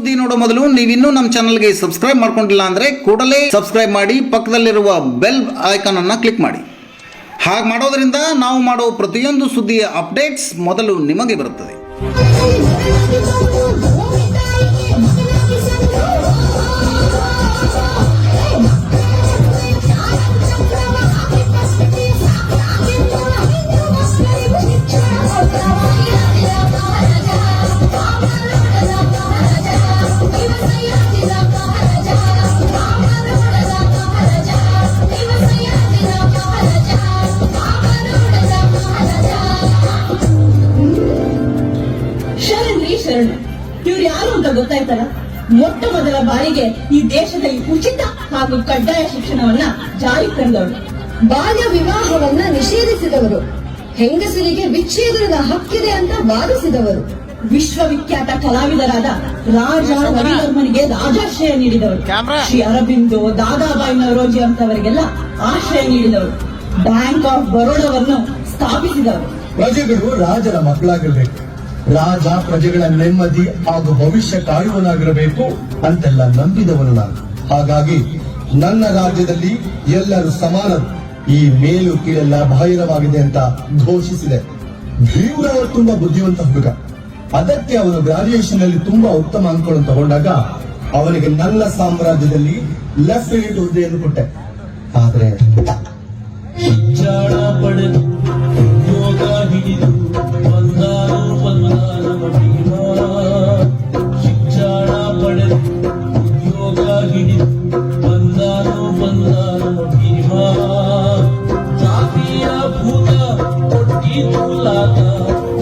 ಸುದ್ದಿ ನೋಡೋ ಮೊದಲು ನೀವಿನ್ನೂ ನಮ್ಮ ಚಾನಲ್ಗೆ ಸಬ್ಸ್ಕ್ರೈಬ್ ಮಾಡ್ಕೊಂಡಿಲ್ಲ ಅಂದರೆ ಕೂಡಲೇ ಸಬ್ಸ್ಕ್ರೈಬ್ ಮಾಡಿ, ಪಕ್ಕದಲ್ಲಿರುವ ಬೆಲ್ ಐಕಾನ್ ಅನ್ನು ಕ್ಲಿಕ್ ಮಾಡಿ. ಹಾಗೆ ಮಾಡೋದ್ರಿಂದ ನಾವು ಮಾಡೋ ಪ್ರತಿಯೊಂದು ಸುದ್ದಿಯ ಅಪ್ಡೇಟ್ಸ್ ಮೊದಲು ನಿಮಗೆ ಬರುತ್ತದೆ. ಇವ್ರು ಯಾರು ಅಂತ ಗೊತ್ತಾಯ್ತಲ್ಲ? ಮೊಟ್ಟ ಮೊದಲ ಬಾರಿಗೆ ಈ ದೇಶದಲ್ಲಿ ಉಚಿತ ಹಾಗೂ ಕಡ್ಡಾಯ ಶಿಕ್ಷಣವನ್ನ ಜಾರಿಗೆ ತಂದವರು, ಬಾಲ್ಯ ವಿವಾಹವನ್ನ ನಿಷೇಧಿಸಿದವರು, ಹೆಂಗಸರಿಗೆ ವಿಚ್ಛೇದನದ ಹಕ್ಕಿದೆ ಅಂತ ವಾದಿಸಿದವರು, ವಿಶ್ವವಿಖ್ಯಾತ ಕಲಾವಿದರಾದ ರಾಜ ರವಿವರ್ಮನಿಗೆ ರಾಜಾಶ್ರಯ ನೀಡಿದವರು, ಶ್ರೀ ಅರಬಿಂದೋ, ದಾದಾಬಾಯಿ ನವರೋಜಿ ಅಂತವರಿಗೆಲ್ಲ ಆಶ್ರಯ ನೀಡಿದವರು, ಬ್ಯಾಂಕ್ ಆಫ್ ಬರೋಡವನ್ನು ಸ್ಥಾಪಿಸಿದವರು. ಪ್ರಜೆಗಳು ರಾಜರ ಮಕ್ಕಳಾಗಿರ್ಬೇಕು, ರಾಜ ಪ್ರಜೆಗಳ ನೆಮ್ಮದಿ ಹಾಗೂ ಭವಿಷ್ಯ ಕಾಯುವನಾಗಿರಬೇಕು ಅಂತೆಲ್ಲ ನಂಬಿದವನು ನಾನು. ಹಾಗಾಗಿ ನನ್ನ ರಾಜ್ಯದಲ್ಲಿ ಎಲ್ಲರೂ ಸಮಾನರು, ಈ ಮೇಲು ಕೀಳೆಲ್ಲ ಬಾಹಿರವಾಗಿದೆ ಅಂತ ಘೋಷಿಸಿದೆ. ಭೀಮರಾವ್ ತುಂಬಾ ಬುದ್ಧಿವಂತ ಹುಡುಗ. ಅದಕ್ಕೆ ಅವನು ಗ್ರಾಜುಯೇಷನ್ ಅಲ್ಲಿ ತುಂಬಾ ಉತ್ತಮ ಅಂಕಗಳನ್ನು ತಗೊಂಡಾಗ ಅವನಿಗೆ ನನ್ನ ಸಾಮ್ರಾಜ್ಯದಲ್ಲಿ ಲೆಫ್ಟಿನೆಂಟ್ ಹುದ್ದೆಯನ್ನು ಕೊಟ್ಟೆ. ಆದ್ರೆ ಶಿಕ್ಷಣ ಪಡೆದು ಉದ್ಯೋಗ ಹಿಡಿದು ಶಿಕ್ಷಣ ಪಡೆದು ಉದ್ಯೋಗ ಹಿಡಿದು ಬಂದಾನು ಭೀಮ. ಜಾತಿಯ ಭೂತ ಕೊಟ್ಟಿ ತುಲಾದ,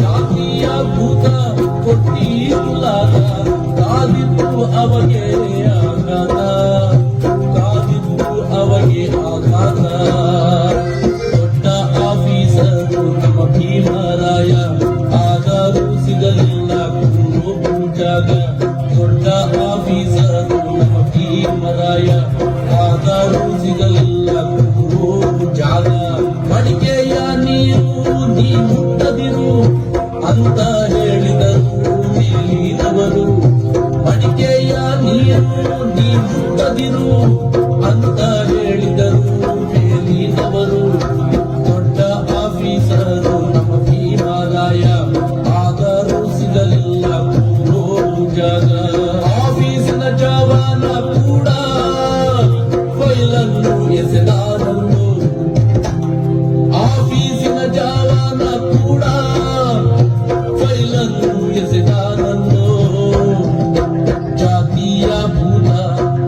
ಜಾತಿಯ ಭೂತ ಕೊಟ್ಟಿ ತುಲಾದ, ಕಾದಿತ್ತು ಅವಗೆ ಆಘಾತ, ಕಾದಿತ್ತು ಅವಗೆ ಆಘಾತ. ದೊಡ್ಡ ಆಫೀಸರು ನಮ್ಮ ಭೀಮರಾಯ, ಆದರೂ ಸಿಗಲಿಲ್ಲ ಕೂರು ಜಾಗ. ದೊಡ್ಡ ಆಫೀಸರು ನಮ್ಮ ಭೀಮರಾಯ, ಆದರೂ ಸಿಗಲಿಲ್ಲ ಕೂರು ಜಾಗ. ಮಡಿಕೆಯ ನೀರು ನೀ ಮುಟ್ಟದಿರು ಅಂತ ಹೇಳಿದರು ಮೇಲಿನವರು. ಮಡಿಕೆಯ ನೀರು ನೀ ಮುಟ್ಟದಿರು ಅಂತ ಹೇಳಿದರು ಮೇಲಿನವರು. ದೊಡ್ಡ ಆಫೀಸರು ನಮ್ಮ ಭೀಮರಾಯ, ಆದರೂ ಸಿಗಲಿಲ್ಲ ಕೂರು ಜಾಗ. ಆಫೀಸಿನ ಜವಾನ ಕೂಡ ಫೈಲನ್ನು ಎಸೆದಾರನ್ನು, ಆಫೀಸಿನ ಜವಾನ ಕೂಡ ಫೈಲನ್ನು ಎಸೆದಾರನ್ನು. ಜಾತಿಯ ಭೂತ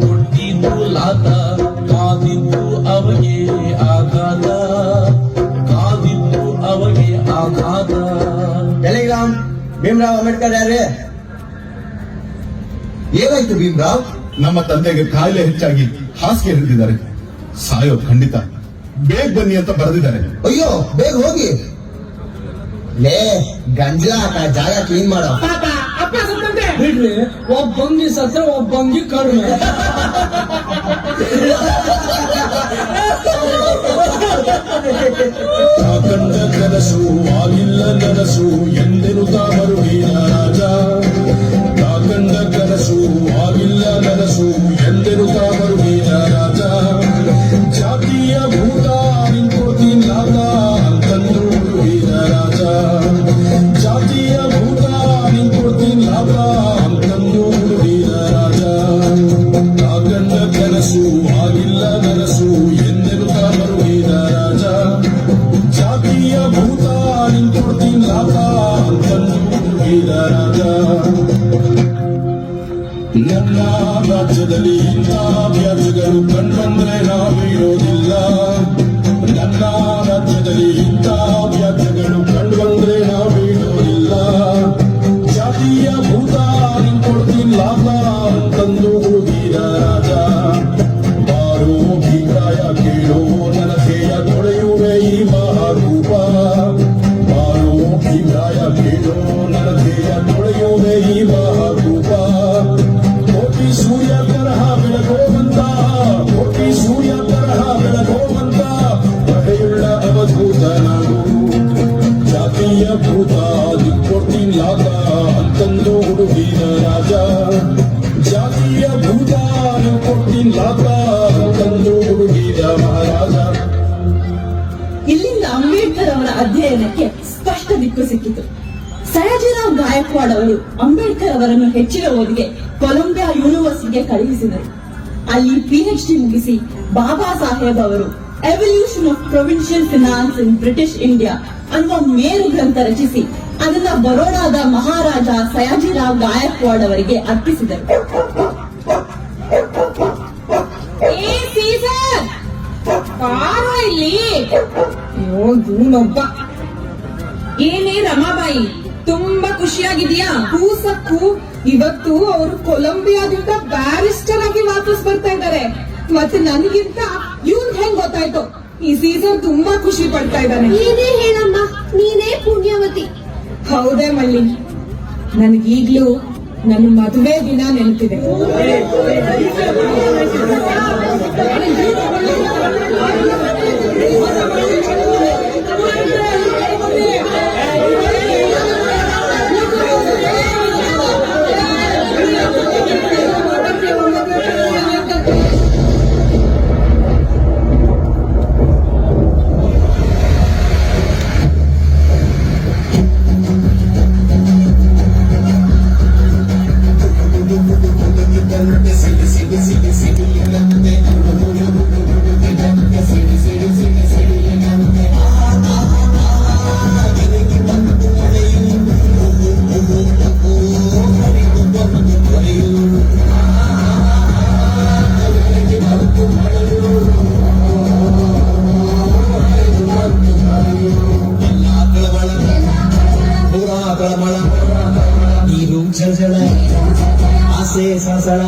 ಕೊಟ್ಟಿದ್ದು ಲಾತ, ಕಾದಿದ್ದು ಅವಗೆ ಆಘಾತ, ಕಾದಿದ್ದು ಅವಗೆ ಆಘಾತ. ಟೆಲಿಗ್ರಾಮ್ ಭೀಮರಾವ್ ಅಂಬೇಡ್ಕರ್ ಯಾರೇ? ಏನಾಯ್ತು ಭೀಮರಾವ್? ನಮ್ಮ ತಂದೆಗೆ ಕಾಯಿಲೆ ಹೆಚ್ಚಾಗಿ ಹಾಸಿಗೆ ಹಿಡಿದಿದ್ದಾರೆ, ಸಾಯೋದು ಖಂಡಿತ, ಬೇಗ ಬನ್ನಿ ಅಂತ ಬರೆದಿದ್ದಾರೆ. ಅಯ್ಯೋ, ಬೇಗ ಹೋಗಿ. ಲೇ ಗಂಜಲ ಜಾಗ ಕ್ಲೀನ್ ಮಾಡೋ. ಬಿಡ್ರಿ, ಒಬ್ಬ ಬಂಗಿ ಸತ್ರ ಒಬ್ಬ ಬಂಗಿ ಕಡಿಮೆ. ಕಂಡ ಕನಸು ಆಗಿಲ್ಲ ನನಸು ಎಂದೆನುತ ಬರುವೀರ ರಾಜ. ಕಂಡ ಕನಸು ಆಗಿಲ್ಲ ನನಸು ಎಂದೆನುತ ಬರುವೀರ ರಾಜ. ಜಾತಿಯ ಭೂತ ನಿಂಕೊಡ್ತೀನಾಗ ಅಂತಂದು ಬರುವೀರ ರಾಜ. ಜಾತಿಯ ಭೂತ ನಿಂಕೊಡ್ತೀನಾಗ ಅಂತಂದು ಬರುವೀರ ರಾಜ. ಕಂಡ ಕನಸು ಆಗಿಲ್ಲ ನನಸು ಎಂದೆನುತ ಬರುವೀರ ರಾಜ. ಜಾತಿಯ ಭೂತ ನಿಂಕೊಡ್ತೀನಾಗ ಅಂತಂದು ಬರುವೀರ ರಾಜ. ನನ್ನ ರಾಜ್ಯದಲ್ಲಿ ಇಂಥ ವ್ಯಾಜ್ಯಗಳು ಕಂಡ್ಬಂದ್ರೆ ನಾವಿರೋದಿಲ್ಲ. ನನ್ನ ರಾಜ್ಯದಲ್ಲಿ ಇಂಥ ವ್ಯಾಜ್ಯಗಳು ಕಂಡುಬಂದ್ರೆ ನಾವಿರೋದಿಲ್ಲ. ಜಾತಿಯ ಭೂತ ನಿಂಕೊಡ್ತೀನಿ ಲಾಭ ಅಂತಂದು ಹುಡುಗಿರ ರಾಜ. ಬಾರೋ ಭೀಮರಾಯ ಕೇಳೋ ನನಗೆಯ ತೊಳೆಯುವೆ ಈ ಮಹಾರೂಪ. ಬಾರೋ ಭೀಮರಾಯ ಕೇಳೋ ನನಗೆಯ ತೊಳೆಯುವೆ ಈ ಮಹಾರೂಪ. ಕೋಟಿ ಸೂರ್ಯ ತರಹ ಬೆಳಗೋವಂತ, ಕೋಟಿ ಸೂರ್ಯ ತರಹ ಬೆಳಗೋವಂತ ಬಗೆಯುಳ್ಳ ಅವಧೂತ ನಾನು. ಜಾತಿಯ ಭೂತ ದಿಕ್ಕೊಡ್ತೀನಿ ಲಾಭ ಅಂತಂದು ಹುಡುಗಿದ ರಾಜ. ಜಾತಿಯ ಭೂದಾನ ಕೊಟ್ಟಿಲ್ಲ ತಂದು ಹುಡುಗಿದ ಮಹಾರಾಜ. ಇಲ್ಲಿಂದ ಅಂಬೇಡ್ಕರ್ ಅವರ ಅಧ್ಯಯನಕ್ಕೆ ಸ್ಪಷ್ಟ ದಿಕ್ಕು ಸಿಕ್ಕಿತು. ಸಯಾಜಿರಾವ್ ಗಾಯಕ್ವಾಡ್ ಅವರು ಅಂಬೇಡ್ಕರ್ ಅವರನ್ನು ಹೆಚ್ಚಿನ ಓದಿಗೆ ಕೊಲಂಬಿಯಾ ಯೂನಿವರ್ಸಿಟಿಗೆ ಕಳುಹಿಸಿದರು. ಅಲ್ಲಿ PhD ಮುಗಿಸಿ ಬಾಬಾ ಸಾಹೇಬ್ ಅವರು evolution of provincial finance in British India ಅನ್ನುವ ಮೇರು ಗ್ರಂಥ ರಚಿಸಿ ಅದನ್ನ ಬರೋಡಾದ ಮಹಾರಾಜ ಸಯಾಜಿರಾವ್ ಗಾಯಕ್ವಾಡ್ ಅವರಿಗೆ ಅರ್ಪಿಸಿದರು. ಇವನೊಬ್ಬ ಏನೇ ರಮಾಬಾಯಿ, ತುಂಬಾ ಖುಷಿಯಾಗಿದೆಯಾ? ಕೂಸಕ್ಕೂ ಇವತ್ತು ಅವರು ಕೊಲಂಬಿಯಾದಿಂದ ಬ್ಯಾರಿಸ್ಟರ್ ಆಗಿ ವಾಪಸ್ ಬರ್ತಾ ಇದ್ದಾರೆ. ಮತ್ತೆ ನನಗಿಂತ ಇವ್ನ್ ಹೆಂಗ್ ಗೊತ್ತಾಯ್ತು? ಈ ಸೀಸನ್ ತುಂಬಾ ಖುಷಿ ಪಡ್ತಾ ಇದ್ದಾನೆ. ನೀನೇ ಹೇಳಮ್ಮ, ನೀನೇ ಪುಣ್ಯವತಿ. ಹೌದೇ ಮಳ್ಳಿ, ನನಗೀಗ್ಲೂ ನನ್ನ ಮದುವೆ ದಿನ ನೆನಪಿದೆ. ನೀರು ಝಳಝಳ, ಆಸೆ ಸಳಸಳ,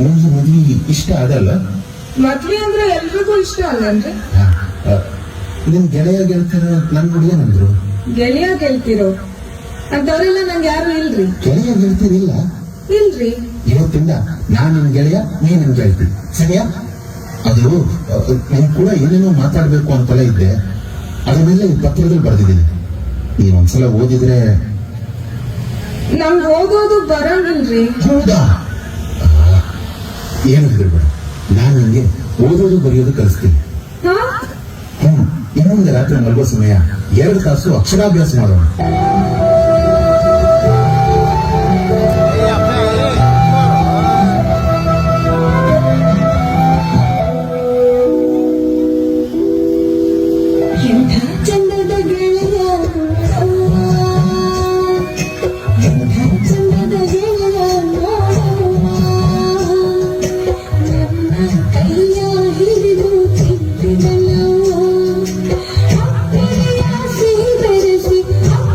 ಒಂದು ಮದುವೆ ಇಷ್ಟ ಅದಲ್ಲ? ಮದ್ವೆ ಅಂದ್ರೆ ಎಲ್ರಿಗೂ ಇಷ್ಟ ಅಲ್ಲನ್ರಿ? ನಿಮ್ ಗೆಳೆಯ ಗೆಳ್ತಾರ ನನ್ ಹುಡುಗ ನಂದ್ರು ಗೆಳೆಯ ಗೆಲ್ತಿರೋ ಅಂತವ್ರೆಲ್ಲ ನಂಗೆ ಯಾರು ಇಲ್ರಿ. ಗೆಳೆಯ ಗೆಳ್ತಿರಿಲ್ಲ? ಇಲ್ರಿ. ಇವತ್ತಿಂದ ನಾನ್ ನಿನ್ ಗೆಳೆಯ, ನೀ ನನ್ ಗೆಳ್ತಿ, ಸರಿಯಾ? ಅದು ನಿನ್ ಕೂಡ ಏನೇನೋ ಮಾತಾಡ್ಬೇಕು ಅಂತಲೇ ಇದ್ದೆ, ಅದನ್ನೆಲ್ಲ ಈ ಪತ್ರದಲ್ಲಿ ಬರೆದಿದ್ದೀನಿ. ನೀನ್ ಒಂದ್ಸಲ ಓದಿದ್ರೆ. ನಂಗ್ ಓದೋದು ಬರಂಗಿಲ್ರಿ. ಹೌದಾ? ಏನು ಹೆದರ್ಬೇಡ, ನಾನು ನಿನ್ಗೆ ಓದೋದು ಬರೆಯೋದು ಕಲಿಸ್ತೀನಿ. ಇನ್ನೊಂದು ರಾತ್ರಿ ಮಲಗೋ ಸಮಯ 2 ತಾಸು ಅಕ್ಷರಾಭ್ಯಾಸ ಮಾಡೋಣ.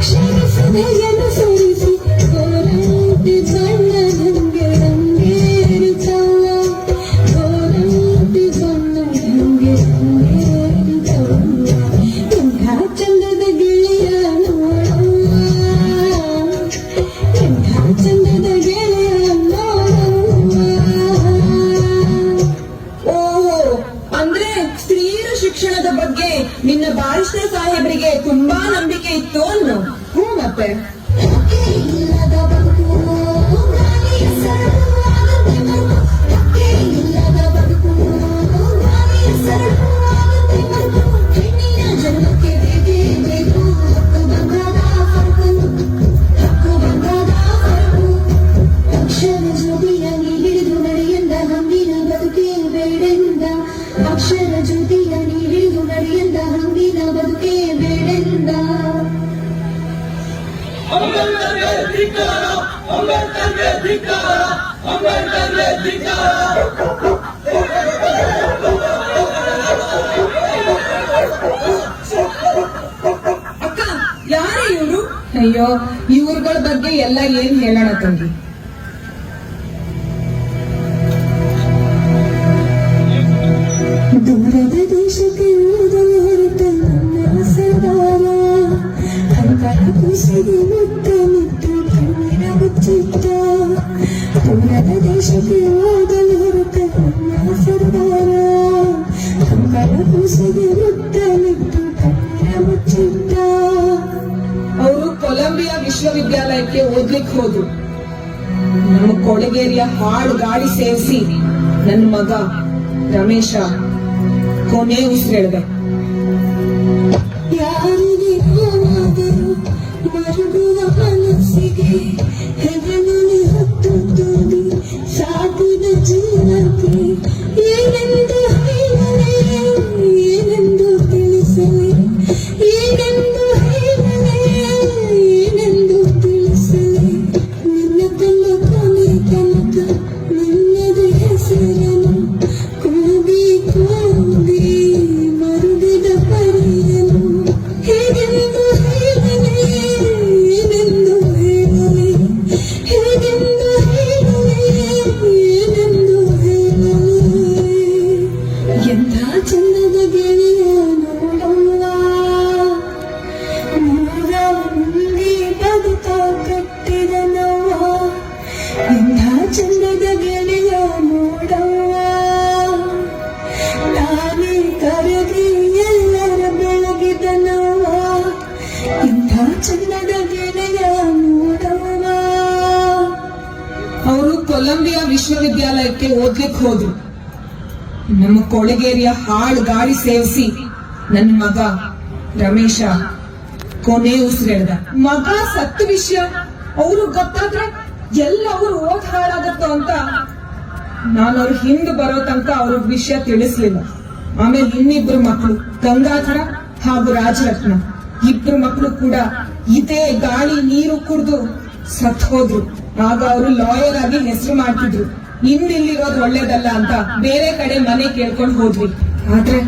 ಅಕ್ಷರ ಶಿಕ್ಷಣದ ಬಗ್ಗೆ ನಿನ್ನ ಬಾರಿಸ್ಟರ್ ಸಾಹೇಬರಿಗೆ ತುಂಬಾ ನಂಬಿಕೆ ಇತ್ತು ಅನ್ನು. ಹ್ಞೂ ಮತ್ತೆ ಇಲ್ಲದ ಬದುಕು ಗಾಳಿಯ ಸರಳು ಆಗತ್ತೆ ಮರುಕು. ಇಲ್ಲದ ಬದುಕು ಗಾಳಿಯ ಸರಳು ಆಗತ್ತೆ ಮರುಕು. ಹೆಣ್ಣಿನ ಜನ್ಮಕ್ಕೆ ಬೇಕೇ ಬೇಕು ಹಕ್ಕು ಬಂಧದ ಹೊರತು. ಹಕ್ಕು ಬಂಧದ ಹೊರತು. ಅಕ್ಷರ ಜ್ಯೋತಿಯಾಗಿ ಹಿಡಿದು ನಡೆಯಂದ ಹಂಗಿನ ಬದುಕೇ ಬೇಡೆಂದ. ಅಕ್ಷರ ಜ್ಯೋತಿಯಾಗಿ ಹಿಡಿದು ನಡೆಯಂದ ಹಂಗಿನ ಬದುಕೇ ಬೇಡೆಂದ. ಅಂಬೇಡ್ಕರ್ಗೆ ಧಿಕ್ಕಾರ, ಅಂಬೇಡ್ಕರ್ಗೆ ಧಿಕ್ಕಾರ, ಅಂಬೇಡ್ಕರ್ಗೆ ಧಿಕ್ಕಾರ. ಅಕ್ಕ, ಯಾರೇ ಇವ್ರು? ಅಯ್ಯೋ, ಇವ್ರಗಳ ಬಗ್ಗೆ ಎಲ್ಲ ಏನ್ ಹೇಳೋಣ ತಂಗಿ. ದೂರದ ದೇಶಕ್ಕೆ ಓದಲು ಹೊರಟ ನನ್ನ ಸರ್ದಾರ ಅಂಕಣ ಕುಸಿದು ಮುತ್ತ ಮುತ್ತು ಕಣ್ಣಿನ ಮುಚ್ಚಿಟ್ಟ. ದೂರದ ದೇಶಕ್ಕೆ ಓದಲು ಹೊರಟ ನನ್ನ ಸರ್ದಾರ ಅಂಕಣ ಕುಸಿದು ಮುತ್ತ ಮುತ್ತು ಕಣ್ಣಿನ ಮುಚ್ಚಿಟ್ಟ. ಅವರು ಕೊಲಂಬಿಯಾ ವಿಶ್ವವಿದ್ಯಾಲಯಕ್ಕೆ ಓದ್ಲಿಕ್ಕೆ ಹೋದ್ರು. ನಮ್ಮ ಕೊಳಗೇರಿಯ ಹಾಡು ಗಾಳಿ ಸೇರಿಸಿ ನನ್ನ ಮಗ ರಮೇಶ ಕೊನೆ ಉಸಿರೆಳೆದ. ಯಾರಿಗೆ ನೋವಾದರೂ ಮರುಗುವ ಮನಸ್ಸಿಗೆ ಹೆಗಲಲ್ಲಿ ಹೊತ್ತು ತುಂಬಿ ಸಾಕಿದ ಜೀವಕ್ಕೆ ಏನೆಂದು ಹೇಳಲೆ, ಏನೆಂದು ತಿಳಿಸಲೆ, ಏನೆಂದು ಹೇಳಲೆ, ಏನೆಂದು ತಿಳಿಸಲೆ. ನಿನ್ನ ತನ್ನ ಕೊನೆ ತನಕ ನಿನ್ನದೇ ಹೆಸರನ್ನು ಕೂಗಿ ಕೂಗಿ ಮರುಗಿದ ಪರಿಯನು ಹೇಗೆಂದು ಹೇಳಲೆ, ಏನೆಂದು ಹೇಳಲೆ, ಹೇಗೆಂದು ಹೇಳಲೆ, ಏನೆಂದು ಹೇಳಲೆ. ಎಂಥ ಚಂದದ ಗೆಳೆಯ ನೋಡವ್ವ, ನೂರ ಮುಂದೆ ಬದುಕ ಕಟ್ಟಿದ ನೋವ. ಎಂಥ ಚಂದದ ಗೆಳೆಯ ನೋಡವ್ವ, ತಾನೇ ಕರಗಿ ಎಲ್ಲರ ಬೆಳಗಿದ ನೋವ. ಎಂಥ ಚಂದದ ಗೆಳೆಯ ನೋಡವ್ವ. ಅವರು ಕೊಲಂಬಿಯಾ ವಿಶ್ವವಿದ್ಯಾಲಯಕ್ಕೆ ಓದ್ಲಿಕ್ಕೆ ಹೋದ್ರು. ನಮ್ಮ ಕೊಳಗೇರಿಯ ಹಾಡು ಗಾಳಿ ಸೇವಿಸಿ ನನ್ನ ಮಗ ರಮೇಶ ಕೊನೆ ಉಸಿರೆಳೆದ. ಮಗ ಸತ್ತು ವಿಷಯ ಅವರು ಗೊತ್ತಾದ್ರೆ ಎಲ್ಲ ಅವ್ರು ಓದ್ ಹಾಳಾಗತ್ತೋ ಅಂತ ನಾನು ಅವ್ರ ಹಿಂದೆ ಬರೋ ತನಕ ಅವ್ರ ವಿಷಯ ತಿಳಿಸ್ಲಿಲ್ಲ. ಆಮೇಲೆ ಇನ್ನಿಬ್ರು ಮಕ್ಕಳು ಗಂಗಾಧರ ಹಾಗೂ ರಾಜರತ್ನ, ಇಬ್ರು ಮಕ್ಕಳು ಕೂಡ ಇದೇ ಗಾಳಿ ನೀರು ಕುಡಿದು ಸತ್ ಹೋದ್ರು. ಆಗ ಅವರು ಲಾಯರ್ ಆಗಿ ಹೆಸರು ಮಾಡ್ತಿದ್ರು. ಇಲ್ಲಿರೋದು ಒಳ್ಳೇದಲ್ಲ ಅಂತ ಬೇರೆ ಕಡೆ ಮನೆ ಕೇಳ್ಕೊಂಡು ಹೋದ್ವಿ. ಆದ್ರೆ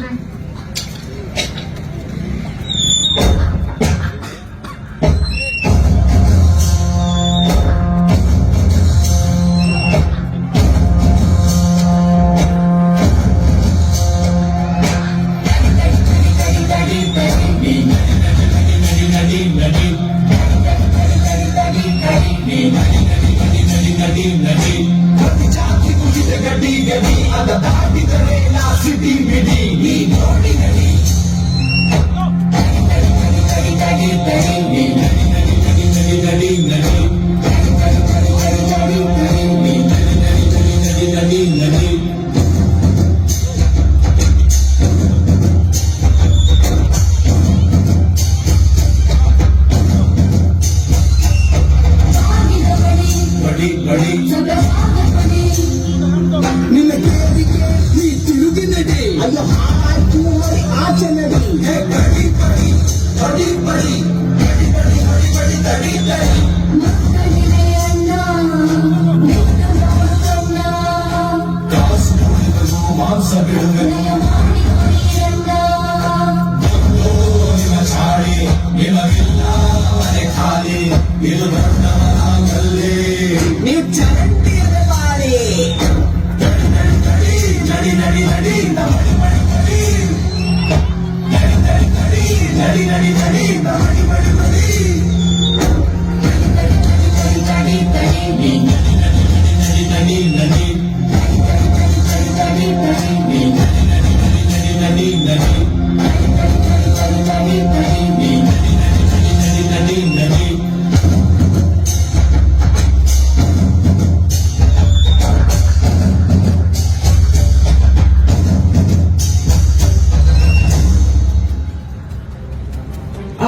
ನಡಿ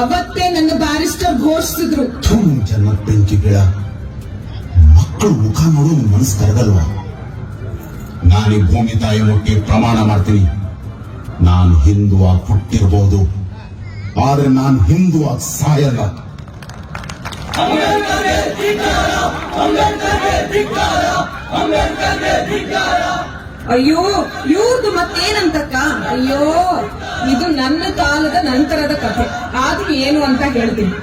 ಅವತ್ತೇ ನನ್ನ ಬ್ಯಾರಿಸ್ಟರ್ ಘೋಷಿಸಿದ್ರು. ಜನ್ಮ ಬೆಂಕಿ ಗಿಡ ಮಕ್ಕಳು ಮುಖ ನೋಡು ನಿನ್ ಮನಸ್ಸು ಕರಗಲ್ವಾ? ನಾನು ಈ ಭೂಮಿ ತಾಯಿ ಮುಟ್ಟಿ ಪ್ರಮಾಣ ಮಾಡ್ತೀನಿ, ನಾನು ಹಿಂದುವಾಗಿ ಹುಟ್ಟಿರ್ಬೋದು, ಆದ್ರೆ ನಾನು ಹಿಂದುವಾಗಿ ಸಾಯಲ್ಲ. ಅಯ್ಯೋ ಇವ್ರದ್ದು ಮತ್ತೇನಂತಕ್ಕ? ಅಯ್ಯೋ ಇದು ನನ್ನ ಕಾಲದ ನಂತರದ ಕಥೆ, ಆದ್ರೂ ಏನು ಅಂತ ಹೇಳ್ತೀನಿ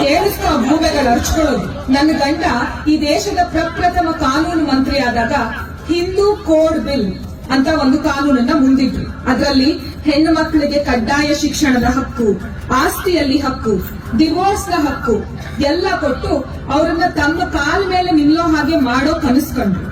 ಕೇಳಿಸ್ಕೊ. ಭೂಮಿಗಳು ಅರ್ಚ್ಕೊಳ್ಳೋದು. ನನ್ನ ಗಂಡ ಈ ದೇಶದ ಪ್ರಪ್ರಥಮ ಕಾನೂನು ಮಂತ್ರಿ ಆದಾಗ ಹಿಂದೂ ಕೋಡ್ ಬಿಲ್ ಅಂತ ಒಂದು ಕಾನೂನನ್ನ ಮುಂದಿಟ್ರು. ಅದರಲ್ಲಿ ಹೆಣ್ಣು ಮಕ್ಕಳಿಗೆ ಕಡ್ಡಾಯ ಶಿಕ್ಷಣದ ಹಕ್ಕು, ಆಸ್ತಿಯಲ್ಲಿ ಹಕ್ಕು, ಡಿವೋರ್ಸ್ ನ ಹಕ್ಕು ಎಲ್ಲ ಕೊಟ್ಟು ಅವರನ್ನ ತಮ್ಮ ಕಾಲ ಮೇಲೆ ನಿಲ್ಲೋ ಹಾಗೆ ಮಾಡೋ ಕನಸ್ಕೊಂಡ್ರು.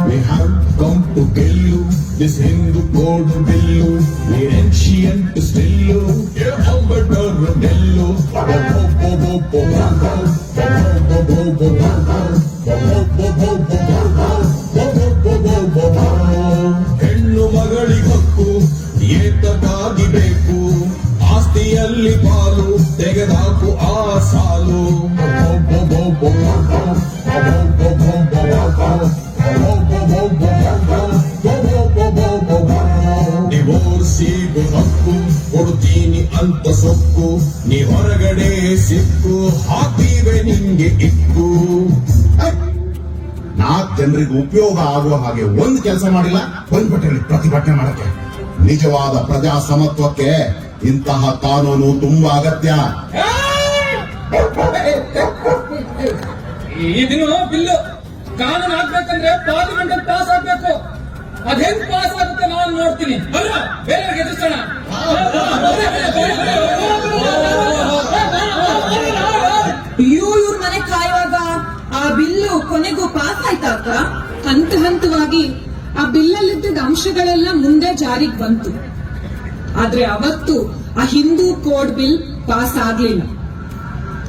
We have come to kill you, this Hindu code bill. We're ancient still, yeah, better Dello. ಹೆಣ್ಣು ಮಗಳಿಗಕ್ಕು ಏತಕ್ಕಾಗಿ ಬೇಕು, ಆಸ್ತಿಯಲ್ಲಿ ಪಾಲು ತೆಗೆದಾಕು ಆ ಸಾಲು. ಡಿವೋರ್ಸಿಗೂ ಹಕ್ಕು ಕೊಡ್ತೀನಿ ಅಂತ ಸೊಕ್ಕು, ನೀ ಹೊರಗಡೆ ಸಿಕ್ಕು ಹಾಕಿವೆ ನಿಂಗೆ ಇಕ್ಕು. 4 ಜನರಿಗೆ ಉಪಯೋಗ ಆಗುವ ಹಾಗೆ ಒಂದು ಕೆಲಸ ಮಾಡಿಲ್ಲ, ಬಂದ್ಬಿಟ್ಟಲ್ಲಿ ಪ್ರತಿಭಟನೆ ಮಾಡಕ್ಕೆ. ನಿಜವಾದ ಪ್ರಜಾಸಮತ್ವಕ್ಕೆ ಇಂತಹ ಕಾನೂನು ತುಂಬಾ ಅಗತ್ಯ. ಇದನ್ನು ಬಿಲ್ಲು ಕಾನೂನು ಆಗ್ಬೇಕಂದ್ರೆ ಪಾರ್ಲಿಮೆಂಟ್ ಪಾಸ್ ಆಗ್ಬೇಕು. ಅದೇನ್ ಪಾಸ್ ಆಗುತ್ತೆ ನಾನು ನೋಡ್ತೀನಿ. ಅಲ್ಲ ಬೇರೆಯವ್ರಿಗೆ ಎದುರಿಸೋಣ. ಇವ್ರ ಮನೆ ಕಾಯುವಾಗ ಆ ಬಿಲ್ಲು ಕೊನೆಗೂ ಪಾಸ್ ಆಯ್ತಾ ಅಕ್ಕ? ಹಂತ ಹಂತವಾಗಿ ಆ ಬಿಲ್ಲಲ್ಲಿದ್ದ ಅಂಶಗಳೆಲ್ಲ ಮುಂದೆ ಜಾರಿಗೆ ಬಂತು. ಆದ್ರೆ ಅವತ್ತು ಆ ಹಿಂದೂ ಕೋಡ್ ಬಿಲ್ ಪಾಸ್ ಆಗ್ಲಿಲ್ಲ.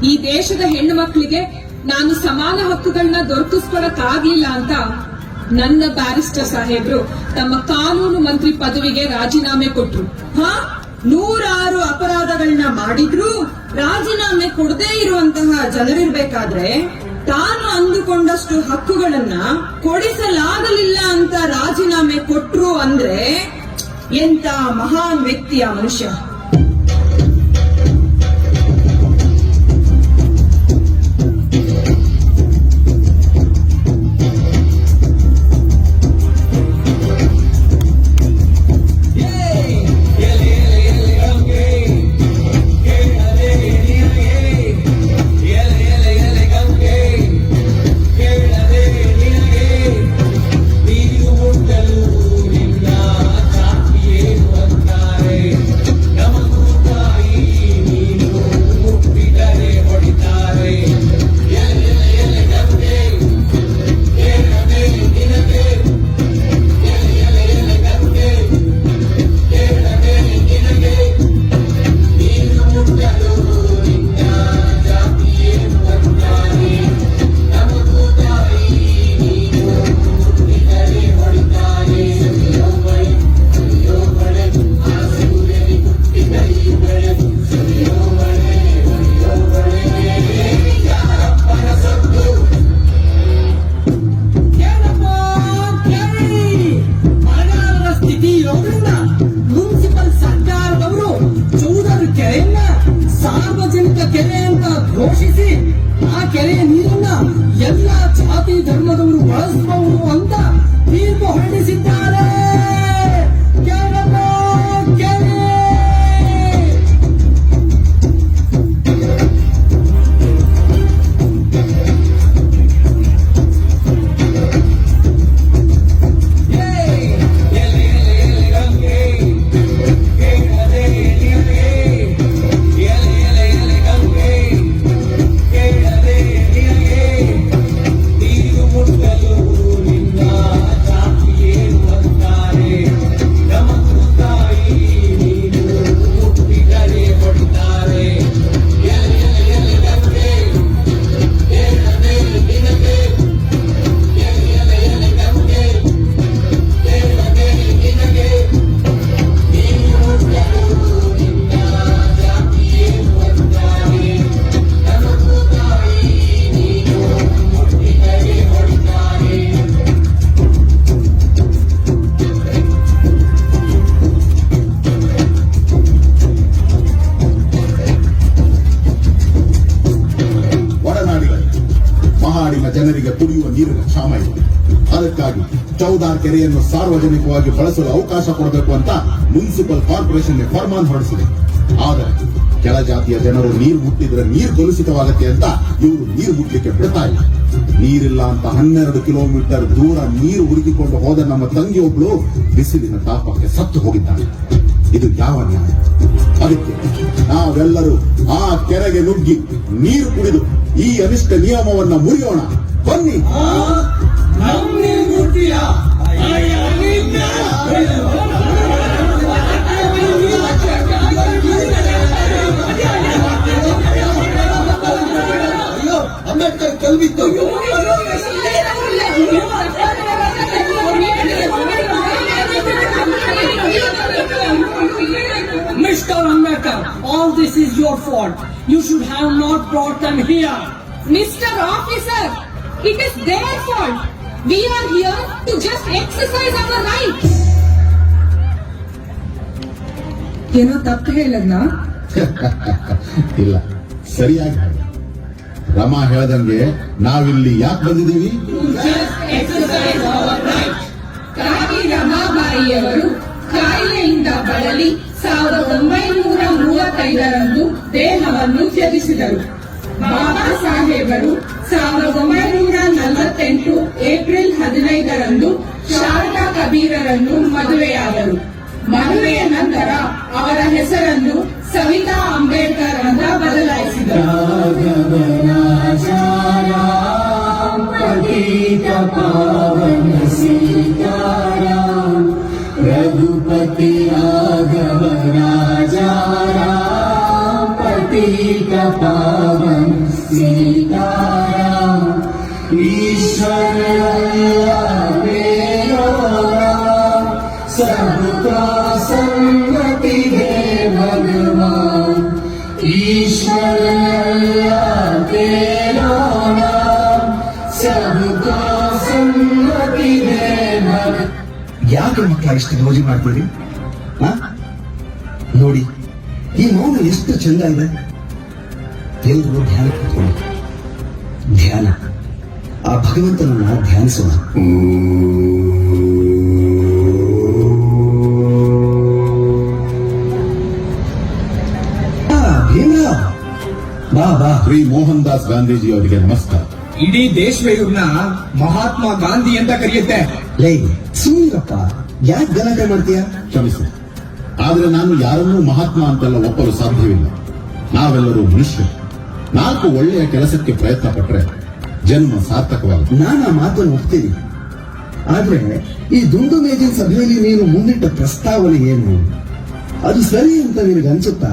ಈ ದೇಶದ ಹೆಣ್ಣು ಮಕ್ಕಳಿಗೆ ನಾನು ಸಮಾನ ಹಕ್ಕುಗಳನ್ನ ದೊರಕಿಸ್ಕೊಡಕ್ಕಾಗ್ಲಿಲ್ಲ ಅಂತ ನನ್ನ ಬ್ಯಾರಿಸ್ಟರ್ ಸಾಹೇಬ್ರು ತಮ್ಮ ಕಾನೂನು ಮಂತ್ರಿ ಪದವಿಗೆ ರಾಜೀನಾಮೆ ಕೊಟ್ರು. 106 ಅಪರಾಧಗಳನ್ನ ಮಾಡಿದ್ರು ರಾಜೀನಾಮೆ ಕೊಡದೇ ಇರುವಂತಹ ಜನರಿರ್ಬೇಕಾದ್ರೆ ತಾನು ಅಂದುಕೊಂಡಷ್ಟು ಹಕ್ಕುಗಳನ್ನ ಕೊಡಿಸಲಾಗಲಿಲ್ಲ ಅಂತ ರಾಜೀನಾಮೆ ಕೊಟ್ರು ಅಂದ್ರೆ ಎಂತ ಮಹಾನ್ ವ್ಯಕ್ತಿಯ ಮನುಷ್ಯ. ಘೋಷಿಸಿ ಆ ಕೆರೆಯ ನೀರನ್ನ ಎಲ್ಲ ಜಾತಿ ಧರ್ಮದವರು ಬಳಸಬಹುದು ಅಂತ ತೀರ್ಪು ಹೊರಡಿಸಿದ್ದಾರೆ. ಕ್ಷಾಮ ಇದೆ. ಅದಕ್ಕಾಗಿ ಚೌದಾರ್ ಕೆರೆಯನ್ನು ಸಾರ್ವಜನಿಕವಾಗಿ ಬಳಸಲು ಅವಕಾಶ ಕೊಡಬೇಕು ಅಂತ ಮುನ್ಸಿಪಲ್ ಕಾರ್ಪೊರೇಷನ್ ಫರ್ಮಾನ್ ಹೊರಡಿಸಿದೆ. ಆದರೆ ಕೆಳಜಾತಿಯ ಜನರು ನೀರು ಮುಟ್ಟಿದ್ರೆ ನೀರು ಕಲುಷಿತವಾಗತ್ತೆ ಅಂತ ಇವರು ನೀರು ಮುಟ್ಲಿಕ್ಕೆ ಬಿಡ್ತಾ ಇಲ್ಲ. ನೀರಿಲ್ಲ ಅಂತ 12 ಕಿಲೋಮೀಟರ್ ದೂರ ನೀರು ಹುಡುಕಿಕೊಂಡು ಹೋದ ನಮ್ಮ ತಂಗಿಯೊಬ್ಳು ಬಿಸಿಲಿನ ತಾಪಕ್ಕೆ ಸತ್ತು ಹೋಗಿದ್ದಾಳೆ. ಇದು ಯಾವ ನ್ಯಾಯ? ಅದಕ್ಕೆ ನಾವೆಲ್ಲರೂ ಆ ಕೆರೆಗೆ ನುಗ್ಗಿ ನೀರು ಕುಡಿದು ಈ ಅನಿಷ್ಟ ನಿಯಮವನ್ನ ಮುರಿಯೋಣ. ಬನ್ನಿ. ನಮ್ ನೀರ್ ಮುಟ್ತೀಯಾ? ಅಯ್ಯೋ, Ambedkar ಕಲ್ವಿತ್ತು. Mr. Ambedkar, all this is your fault. You should have not brought them here. Mr. Officer, it is their fault. We are here to just exercise our rights. ಏನೋ ತಪ್ಪು ಹೇಳದ್ನಾ? ಇಲ್ಲ, ಸರಿಯಾಗಿ ಹೇಳಿ. ರಮಾ ಹೇಳ್ದಂಗೆ ನಾವಿಲ್ಲಿ ಯಾಕೆ ಬಂದಿದ್ದೀವಿ? ರಾಣಿ ರಮಾಬಾಯಿಯವರು ಕಾಯಿಲೆಯಿಂದ ಬಳಲಿ 1935ರಂದು ದೇಹವನ್ನು ತ್ಯಜಿಸಿದರು. ಬಾಬಾ ಸಾಹೇಬರು 1948 ಏಪ್ರಿಲ್ 15ರಂದು ಶಾರದಾ ಕಬೀರರನ್ನು ಮದುವೆಯಾದರು. ಮದುವೆಯ ನಂತರ ಅವರ ಹೆಸರನ್ನು ಸವಿತಾ ಅಂಬೇಡ್ಕರ್ ಅಂತ ಬದಲಾಯಿಸಿದರು. रघुपति राघव राजा राम पतित पावन सीताराम ईश्वर अल्लाह तेरो नाम सबका सम्मति दे भगवान ईश्वर अल्लाह तेरो नाम सबका सम्मति दे भगवान. ಯಾಕೆ ಮಕ್ಕಳ ಇಷ್ಟು ಗೌಜಿ ಮಾಡ್ತೀರಿ? ನೋಡಿ, ಈ ಮೌನ ಎಷ್ಟು ಚಂದ ಇದೆ. ಎಲ್ಲರೂ ಧ್ಯಾನ ಕೂತ್ಕೊಂಡು ಧ್ಯಾನ, ಆ ಭಗವಂತನನ್ನ ಧ್ಯಾನಿಸೋಣ. ಬಾ ಬಾ. ಶ್ರೀ ಮೋಹನ್ ದಾಸ್ ಗಾಂಧೀಜಿ ಅವರಿಗೆ ನಮಸ್ಕಾರ. ಇಡೀ ದೇಶವೇ ಇವ್ರನ್ನ ಮಹಾತ್ಮ ಗಾಂಧಿ ಅಂತ ಕರೆಯುತ್ತೆ. ಲೇ ಸುಮ್ಮನಿರಪ್ಪ, ಯಾಕೆ ಗಲಾಟೆ ಮಾಡ್ತೀಯ? ಕ್ಷಮಿಸಿ, ಆದ್ರೆ ನಾನು ಯಾರನ್ನೂ ಮಹಾತ್ಮ ಅಂತೆಲ್ಲ ಒಪ್ಪಲು ಸಾಧ್ಯವಿಲ್ಲ. ನಾವೆಲ್ಲರೂ ಮನುಷ್ಯರು. 4 ಒಳ್ಳೆಯ ಕೆಲಸಕ್ಕೆ ಪ್ರಯತ್ನ ಪಟ್ರೆ ಜನ್ಮ ಸಾರ್ಥಕವಾಗುತ್ತೆ. ನಾನು ಆ ಮಾತನ್ನು ಒಪ್ತೀನಿ. ಆದ್ರೆ ಈ ದುಂಡು ಮೇಜಿನ ಸಭೆಯಲ್ಲಿ ನೀನು ಮುಂದಿಟ್ಟ ಪ್ರಸ್ತಾವನೆ ಏನು? ಅದು ಸರಿ ಅಂತ ನಿನಗೆ ಅನ್ಸುತ್ತಾ?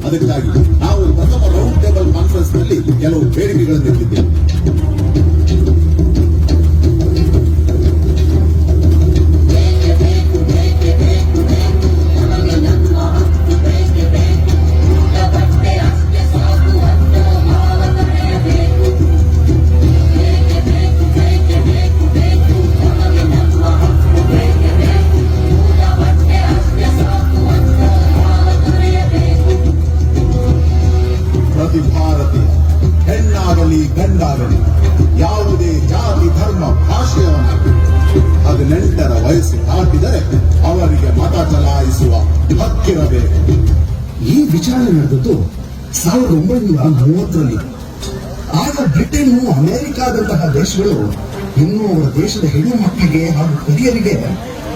ಅದಕ್ಕಾಗಿ ನಾವು ಪ್ರಥಮ ರೌಂಡ್ ಟೇಬಲ್ ಕಾನ್ಫರೆನ್ಸ್ ನಲ್ಲಿ ಕೆಲವು ಬೇಡಿಕೆಗಳನ್ನು ಇಟ್ಟಿದ್ದೇವೆ. ಹಕ್ಕಿರಬೇಕು. ಈ ವಿಚಾರಣೆ ನಡೆದದ್ದು 1930ರಲ್ಲಿ. ಆಗ ಬ್ರಿಟನ್, ಅಮೆರಿಕಾದಂತಹ ದೇಶಗಳು ಇನ್ನೂ ಅವರ ದೇಶದ ಹೆಣ್ಣು ಮಕ್ಕಳಿಗೆ ಹಾಗೂ ಹಿರಿಯರಿಗೆ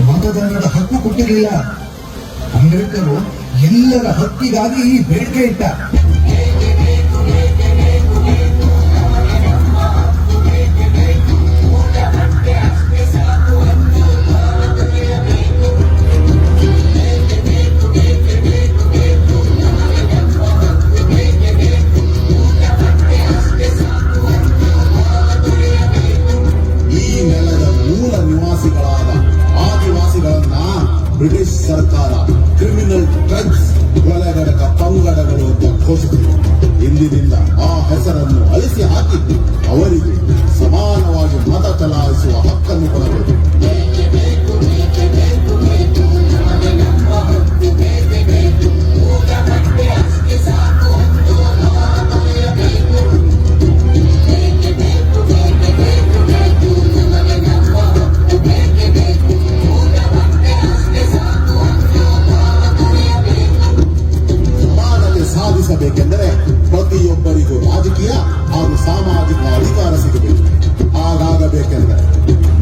ಮತದಾನದ ಹಕ್ಕು ಕೊಟ್ಟಿರಲಿಲ್ಲ. ಅಂಬೇಡ್ಕರ್ ಎಲ್ಲರ ಹಕ್ಕಿಗಾಗಿ ಈ ಬೇಡಿಕೆ ಇಟ್ಟ. ಬ್ರಿಟಿಷ್ ಸರ್ಕಾರ ಕ್ರಿಮಿನಲ್ ಡ್ರಗ್ಸ್ ಕೊಲೆಗಡಕ ಪಂಗಡಗಳು ಅಂತ ಘೋಷಿಸಿತು. ಇಂದಿನಿಂದ ಆ ಹೆಸರನ್ನು ಅಳಿಸಿ ಹಾಕಿ ಅವರಿಗೆ ಸಮಾನವಾಗಿ ಮತ ಚಲಾಯಿಸುವ ಹಕ್ಕನ್ನು ಕೊಡಬೇಕು. ಸಾಧಿಸಬೇಕೆಂದರೆ ಪ್ರತಿಯೊಬ್ಬರಿಗೂ ರಾಜಕೀಯ ಹಾಗೂ ಸಾಮಾಜಿಕ ಅಧಿಕಾರ ಸಿಗಬೇಕು. ಹಾಗಾಗಬೇಕೆಂದರೆ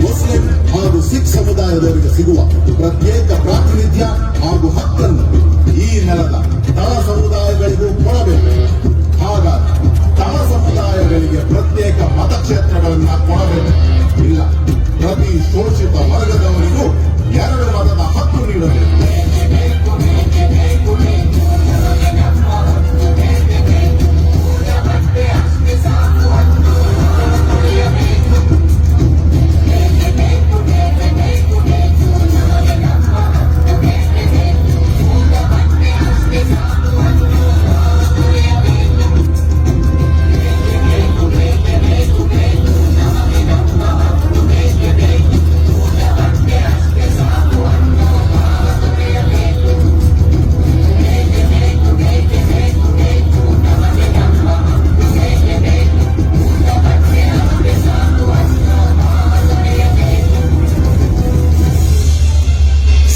ಮುಸ್ಲಿಂ ಹಾಗೂ ಸಿಖ್ ಸಮುದಾಯದವರಿಗೆ ಸಿಗುವ ಪ್ರತ್ಯೇಕ ಪ್ರಾತಿನಿಧ್ಯ ಹಾಗೂ ಹಕ್ಕನ್ನು ಈ ನೆಲದ ತಳ ಸಮುದಾಯಗಳಿಗೂ ಕೊಡಬೇಕು. ಹಾಗಾಗಿ ತಳ ಸಮುದಾಯಗಳಿಗೆ ಪ್ರತ್ಯೇಕ ಮತಕ್ಷೇತ್ರಗಳನ್ನ ಕೊಡಬೇಕು. ಇಲ್ಲ, ಪ್ರತಿ ಶೋಷಿತ ವರ್ಗದವರಿಗೂ 2 ಮತದ ಹಕ್ಕು ನೀಡಬೇಕು.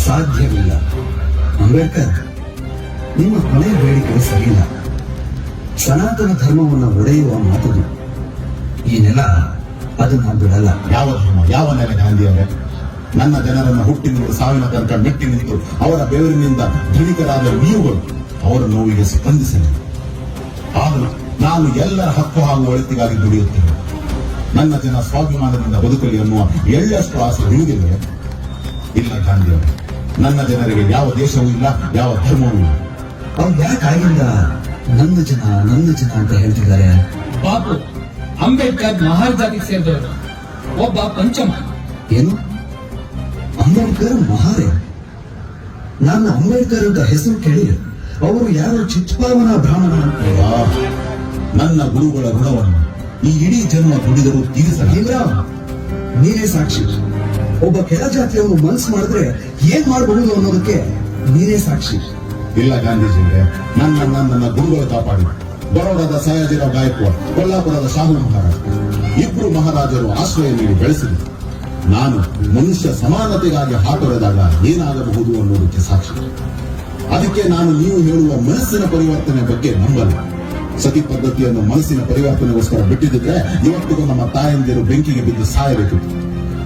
ಸಾಧ್ಯವಿಲ್ಲ. ಅಂಬೇಡ್ಕರ್, ನಿಮ್ಮ ಕೊನೆಯ ಬೇಡಿಕೆ ಸರಿಯಿಲ್ಲ. ಸನಾತನ ಧರ್ಮವನ್ನು ಒಡೆಯುವ ಮಾತದು. ಈ ನೆಲ ಅದನ್ನ ಬಿಡಲ್ಲ. ಯಾವ ಧರ್ಮ, ಯಾವ ನೆಲೆ ಗಾಂಧಿಯವರೇ? ನನ್ನ ಜನರನ್ನು ಹುಟ್ಟಿನಿಂದ ಸಾವಿನ ತನಕ ಮೆಟ್ಟಿ ನಿಂತು ಅವರ ಬೆವರಿನಿಂದ ಧನಿಕರಾದ ನೀವುಗಳು ಅವರ ನೋವಿಗೆ ಸ್ಪಂದಿಸಲಿ. ಆದರೂ ನಾನು ಎಲ್ಲರ ಹಕ್ಕು ಹಾಗೂ ಒಳಿತಿಗಾಗಿ ದುಡಿಯುತ್ತೇನೆ. ನನ್ನ ಜನ ಸ್ವಾಭಿಮಾನದಿಂದ ಬದುಕಲಿ ಅನ್ನುವ ಎಳ್ಳಷ್ಟು ಆಸೆ ನಿಮಗಿಲ್ಲ. ಇಲ್ಲ ಗಾಂಧಿಯವರೇ, ನನ್ನ ಜನರಿಗೆ ಯಾವ ದೇಶವೂ ಇಲ್ಲ, ಯಾವ ಧರ್ಮವೂ ಇಲ್ಲ. ಅವ್ರು ಯಾಕಾಗಿಂದ ನಂದು ಜನ ಅಂತ ಹೇಳ್ತಿದ್ದಾರೆ? ಬಾಪು, ಅಂಬೇಡ್ಕರ್ ಮಹಾರ್ ಜಾತಿಗೆ ಸೇರಿದವರು, ಒಬ್ಬ ಪಂಚಮ. ಏನು? ಅಂಬೇಡ್ಕರ್ ಮಹಾರೆ? ನಾನು ಅಂಬೇಡ್ಕರ್ ಅಂತ ಹೆಸರು ಕೇಳಿ ಅವರು ಯಾರು ಚಿತ್ಪಾವನ ಬ್ರಾಹ್ಮಣ ಅಂತ. ನನ್ನ ಗುರುಗಳ ಋಣವನ್ನು ಈ ಇಡೀ ಜನ್ಮ ದುಡಿದರೂ ತೀರಿಸಲಿಲ್ಲ. ನೀನೇ ಸಾಕ್ಷಿ. ಒಬ್ಬ ಕೆಳ ಜಾತಿಯವರು ಮನಸ್ಸು ಮಾಡಿದ್ರೆ ಏನ್ ಮಾಡಬಹುದು ಅನ್ನೋದಕ್ಕೆ ನೀನೇ ಸಾಕ್ಷಿ. ಇಲ್ಲ ಗಾಂಧೀಜಿಗೆ ನನ್ನ ಗುರುಗಳು ಕಾಪಾಡಿ. ಬರೋಡಾದ ಸಯಾಜಿರಾವ್ ಗಾಯಕ್ವಾಡ್, ಕೊಲ್ಲಾಪುರದ ಶಾಹು ಮಹಾರಾಜ್, ಇಬ್ರು ಮಹಾರಾಜರು ಆಶ್ರಯ ನೀಡಿ ಬೆಳೆಸಿದರು. ನಾನು ಮನುಷ್ಯ ಸಮಾನತೆಗಾಗಿ ಹಾತೊರೆದಾಗ ಏನಾಗಬಹುದು ಅನ್ನೋದಕ್ಕೆ ಸಾಕ್ಷಿ. ಅದಕ್ಕೆ ನಾನು ನೀವು ಹೇಳುವ ಮನಸ್ಸಿನ ಪರಿವರ್ತನೆ ಬಗ್ಗೆ ನಂಬಲ್ಲ. ಸತಿ ಪದ್ಧತಿಯನ್ನು ಮನಸ್ಸಿನ ಪರಿವರ್ತನೆಗೋಸ್ಕರ ಬಿಟ್ಟಿದ್ದರೆ ಇವತ್ತಿಗೂ ನಮ್ಮ ತಾಯಂದಿರು ಬೆಂಕಿಗೆ ಬಿದ್ದು ಸಾಯಬೇಕಿತ್ತು.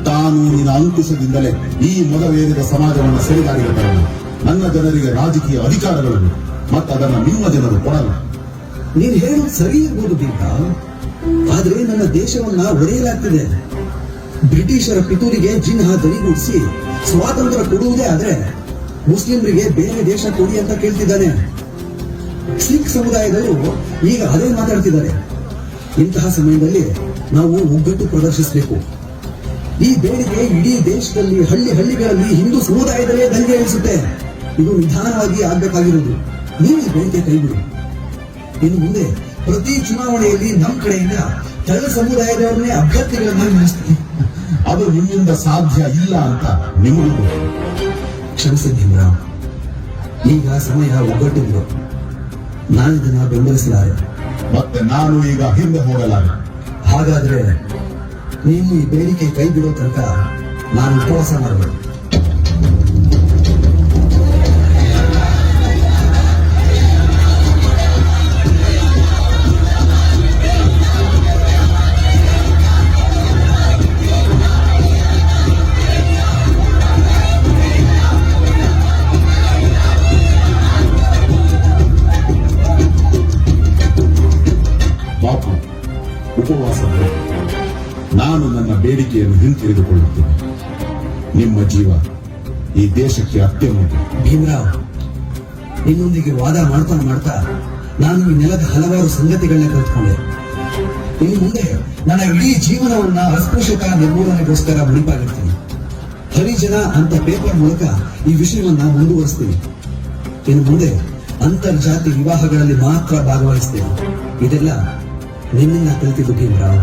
ಕಾನೂನಿನ ಅಂಕುಶದಿಂದಲೇ ಈ ಮೊದಲೇರಿದ ಸಮಾಜವನ್ನು ಸರಿದಾರಿಗೆ ತರಲು ನನ್ನ ಜನರಿಗೆ ರಾಜಕೀಯ ಅಧಿಕಾರಗಳು ಮತ್ತು ಅದನ್ನು ನಿಮ್ಮ ಜನರು ಕೊಡಲ್ಲ. ನೀನ್ ಹೇಳೋದು ಸರಿ ಇರ್ಬೋದು ಬೀಗ, ಆದ್ರೆ ನನ್ನ ದೇಶವನ್ನ ಒಡೆಯಲಾಗ್ತಿದೆ. ಬ್ರಿಟಿಷರ ಪಿತೂರಿಗೆ ಜಿನ್ಹ ದನಿಗೂಡಿಸಿ ಸ್ವಾತಂತ್ರ್ಯ ಕೊಡುವುದೇ ಆದ್ರೆ ಮುಸ್ಲಿಮರಿಗೆ ಬೇರೆ ದೇಶ ಕೊಡಿ ಅಂತ ಕೇಳ್ತಿದ್ದಾನೆ. ಸಿಖ್ ಸಮುದಾಯದವರು ಈಗ ಅದೇ ಮಾತಾಡ್ತಿದ್ದಾರೆ. ಇಂತಹ ಸಮಯದಲ್ಲಿ ನಾವು ಒಗ್ಗಟ್ಟು ಪ್ರದರ್ಶಿಸಬೇಕು. ಈ ಬೇಡಿಕೆ ಇಡೀ ದೇಶದಲ್ಲಿ ಹಳ್ಳಿಗಳಲ್ಲಿ ಹಿಂದೂ ಸಮುದಾಯದಲ್ಲೇ ದಂಗೆ ಏರಿಸುತ್ತೆ. ಇದು ನಿಧಾನವಾಗಿ ಆಗ್ಬೇಕಾಗಿರೋದು. ನೀವು ಈ ಬೇಡಿಕೆ ಕೈಬಿಡಿ. ಇನ್ನು ಮುಂದೆ ಪ್ರತಿ ಚುನಾವಣೆಯಲ್ಲಿ ನಮ್ಮ ಕಡೆಯಿಂದ ತಳ ಸಮುದಾಯದವರನ್ನೇ ಅಭ್ಯರ್ಥಿಗಳನ್ನ ನಿಲ್ಲಿಸ್ತೀವಿ. ಅದು ನಿಮ್ಮಿಂದ ಸಾಧ್ಯ ಇಲ್ಲ ಅಂತ ನಿಮಗೂ ಕ್ಷಮಿಸಿ ಭೀಮರಾವ್. ಈಗ ಸಮಯ ಒಗ್ಗಟ್ಟಿದ್ರು. ನಾನು ಇದನ್ನ ಬೆಂಬಲಿಸಲಾರೆ. ಮತ್ತೆ ನಾನು ಈಗ ಹಿಂದೆ ಹೋಗಲಾರೆ. ಹಾಗಾದ್ರೆ ನೀವು ಈ ಬೇಡಿಕೆ ಕೈ ಬಿಡೋ ತನಕ ನಾನು ಉಪವಾಸ ಮಾಡಬೇಕು. ಉಪವಾಸ ನಾನು ನನ್ನ ಬೇಡಿಕೆಯನ್ನು ಹಿಂತಿರಿದುಕೊಳ್ಳುತ್ತೇನೆ. ನಿಮ್ಮ ಜೀವ ಈ ದೇಶಕ್ಕೆ ಅತ್ಯಮೂಲ್ಯ. ಭೀಮರಾವ್, ನಿನ್ನೊಂದಿಗೆ ವಾದ ಮಾಡ್ತಾ ಮಾಡ್ತಾ ನಾನು ಈ ನೆಲದ ಹಲವಾರು ಸಂಗತಿಗಳನ್ನ ಕಲ್ತ್ಕೊಂಡೆ. ಇನ್ನು ಮುಂದೆ ನನ್ನ ಇಡೀ ಜೀವನವನ್ನ ಅಸ್ಪೃಶ್ಯತಾ ನಿರ್ಮೂಲನೆಗೋಸ್ಕರ ಮುಡಿಪಾಗಿರ್ತೀನಿ. ಹರಿಜನ ಅಂತ ಪೇಪರ್ ಮೂಲಕ ಈ ವಿಷಯವನ್ನ ಮುಂದುವರಿಸ್ತೀನಿ. ಇನ್ನು ಮುಂದೆ ಅಂತರ್ಜಾತಿ ವಿವಾಹಗಳಲ್ಲಿ ಮಾತ್ರ ಭಾಗವಹಿಸ್ತೇನೆ. ಇದೆಲ್ಲ ನಿನ್ನಿಂದ ಕಲಿತಿದ್ದು ಭೀಮರಾವ್.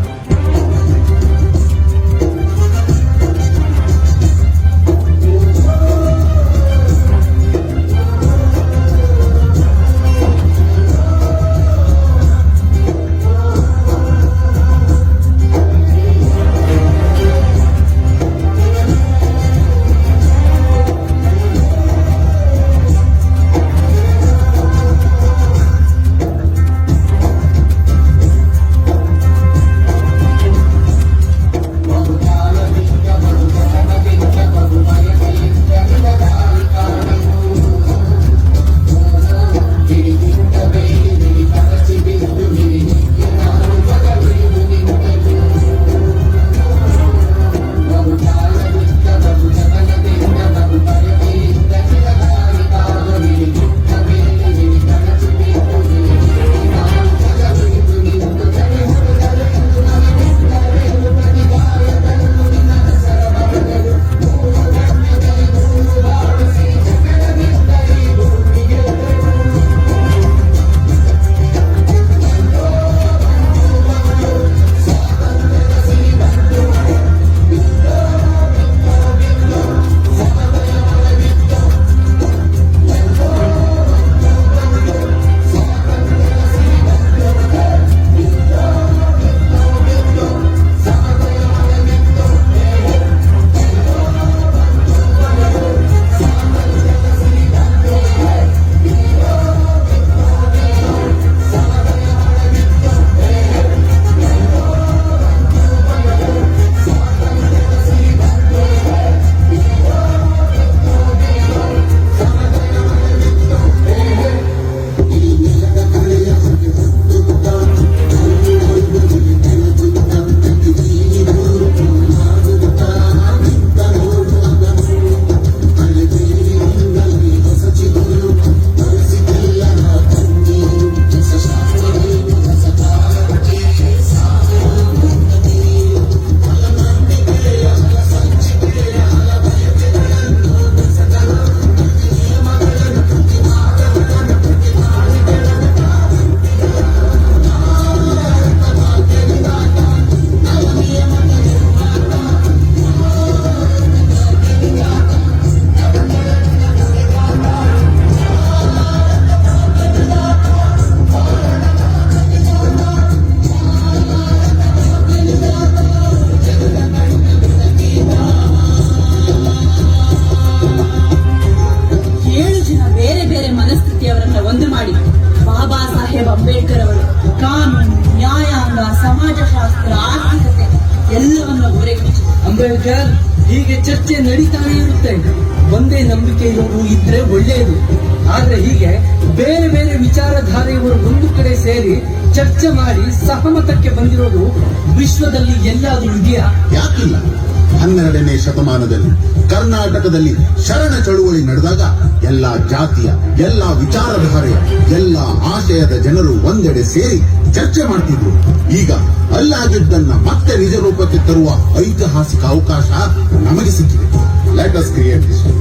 ಅಂಬೇಡ್ಕರ್ ಅವರು ಕಾನೂನು, ನ್ಯಾಯಾಂಗ, ಸಮಾಜಶಾಸ್ತ್ರ, ಆರ್ಥಿಕತೆ ಎಲ್ಲವನ್ನು ಹೊರಗೆ ಅಂಬೇಡ್ಕರ್ ಹೀಗೆ ಚರ್ಚೆ ನಡೀತಾನೆ ಇರುತ್ತೆ. ಒಂದೇ ನಂಬಿಕೆ ಇರೋರು ಇದ್ರೆ ಒಳ್ಳೆಯದು. ಆದ್ರೆ ಹೀಗೆ ಬೇರೆ ಬೇರೆ ವಿಚಾರಧಾರೆಯವರು ಒಂದು ಕಡೆ ಸೇರಿ ಚರ್ಚೆ ಮಾಡಿ ಸಹಮತಕ್ಕೆ ಬಂದಿರೋದು ವಿಶ್ವದಲ್ಲಿ ಎಲ್ಲಾದ್ರೂ ಇದೆಯಾ? ಯಾಕಿಲ್ಲ? 12ನೇ ಶತಮಾನದಲ್ಲಿ ಕರ್ನಾಟಕದಲ್ಲಿ ಶರಣ ಚಳುವಳಿ ನಡೆದಾಗ ಎಲ್ಲಾ ಜಾತಿಯ, ಎಲ್ಲಾ ವಿಚಾರಧಾರೆಯ, ಎಲ್ಲಾ ಆಶಯದ ಜನರು ಒಂದೆಡೆ ಸೇರಿ ಚರ್ಚೆ ಮಾಡ್ತಿದ್ರು. ಈಗ ಅಲ್ಲಾಗಿದ್ದನ್ನ ಮತ್ತೆ ನಿಜ ರೂಪಕ್ಕೆ ತರುವ ಐತಿಹಾಸಿಕ ಅವಕಾಶ ನಮಗೆ ಸಿಕ್ಕಿದೆ. Let us create history.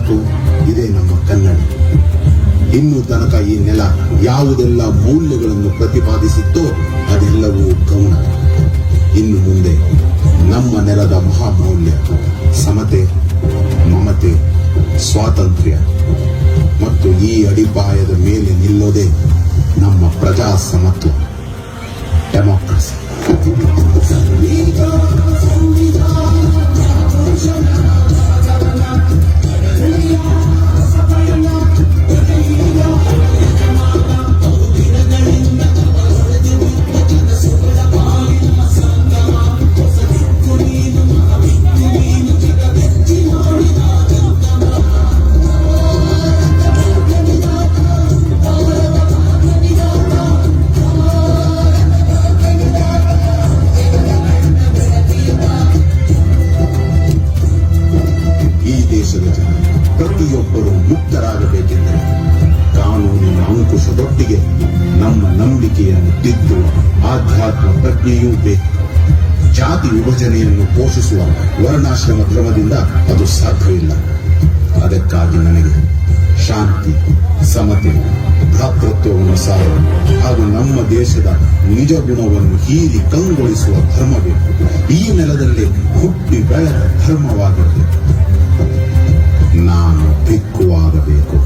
ಮತ್ತು ಇದೇ ನಮ್ಮ ಕನ್ನಡ. ಇನ್ನು ತನಕ ಈ ನೆಲ ಯಾವುದೆಲ್ಲ ಮೌಲ್ಯಗಳನ್ನು ಪ್ರತಿಪಾದಿಸಿತ್ತೋ ಅದೆಲ್ಲವೂ ಗೌಣ. ಇನ್ನು ಮುಂದೆ ನಮ್ಮ ನೆಲದ ಮಹಾಮೌಲ್ಯ ಸಮತೆ, ಮಮತೆ, ಸ್ವಾತಂತ್ರ್ಯ ಮತ್ತು ಈ ಅಡಿಪಾಯದ ಮೇಲೆ ನಿಲ್ಲೋದೇ ನಮ್ಮ ಪ್ರಜಾಸಮತ್ವ, ಡೆಮೋಕ್ರಸಿ. ಪ್ರತಿಯೊಬ್ಬರು ಮುಕ್ತರಾಗಬೇಕೆಂದರೆ ಕಾನೂನಿನ ಅಂಕುಶದೊಟ್ಟಿಗೆ ನಮ್ಮ ನಂಬಿಕೆಯನ್ನು ತಿದ್ದುವ ಆಧ್ಯಾತ್ಮ ಪ್ರಜ್ಞೆಯೂ ಬೇಕು. ಜಾತಿ ವಿಭಜನೆಯನ್ನು ಪೋಷಿಸುವ ವರ್ಣಾಶ್ರಮ ಧರ್ಮದಿಂದ ಅದು ಸಾಧ್ಯವಿಲ್ಲ. ಅದಕ್ಕಾಗಿ ನನಗೆ ಶಾಂತಿ, ಸಮತೆ, ಭ್ರಾತೃತ್ವವನ್ನು ಸಾರುವ ಹಾಗೂ ನಮ್ಮ ದೇಶದ ನಿಜ ಗುಣವನ್ನು ಹೀರಿ ಕಂಗೊಳಿಸುವ ಧರ್ಮ ಬೇಕು. ಈ ನೆಲದಲ್ಲಿ ಹುಟ್ಟಿ ಬೆಳೆದ ಧರ್ಮವಾಗಿರಬೇಕು. ನಾನು ಭಿಕ್ಕುವಾಗಬೇಕು.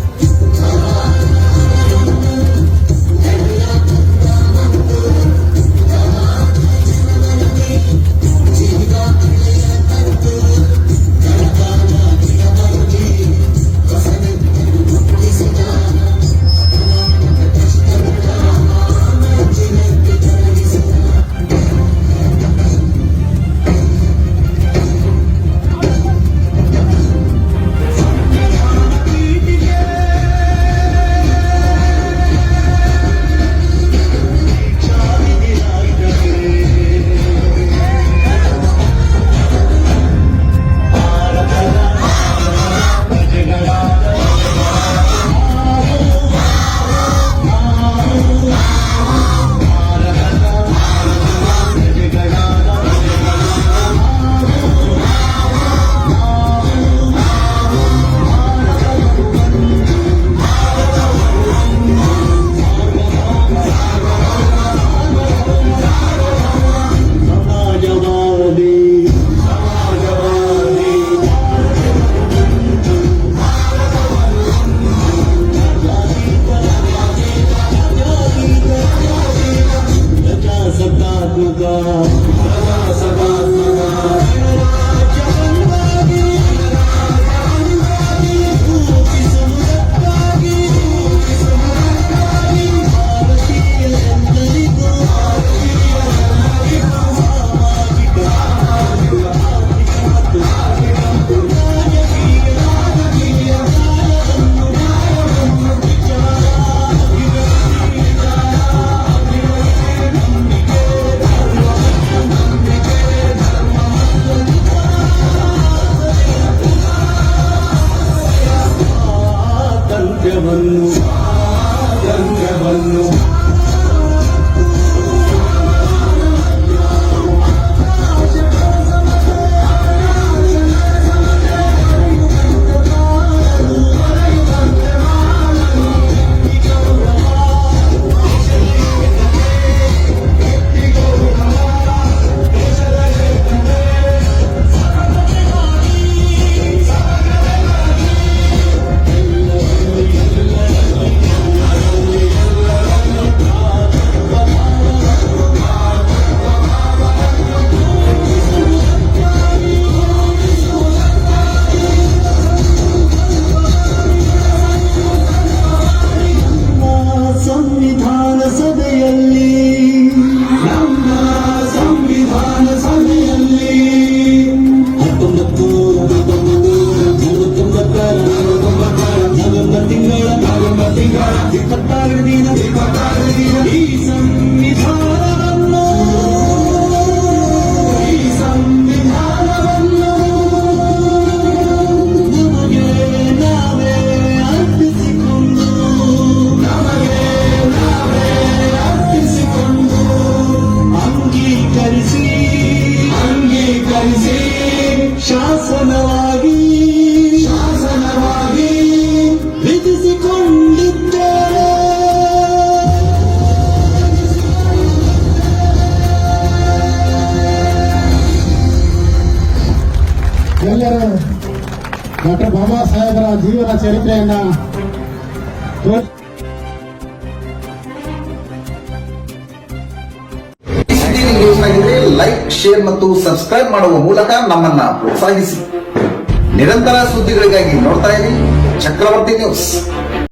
ಹೋರಾಟದ ಚರಿತ್ರೆಯನ್ನ ಸಿಟಿ ನ್ಯೂಸ್ ಆಗಿದ್ರೆ ಲೈಕ್, ಶೇರ್ ಮತ್ತು ಸಬ್ಸ್ಕ್ರೈಬ್ ಮಾಡುವ ಮೂಲಕ ನಮ್ಮನ್ನ ಪ್ರೋತ್ಸಾಹಿಸಿ. ನಿರಂತರ ಸುದ್ದಿಗಳಿಗಾಗಿ ನೋಡ್ತಾ ಇರಿ ಚಕ್ರವರ್ತಿ ನ್ಯೂಸ್.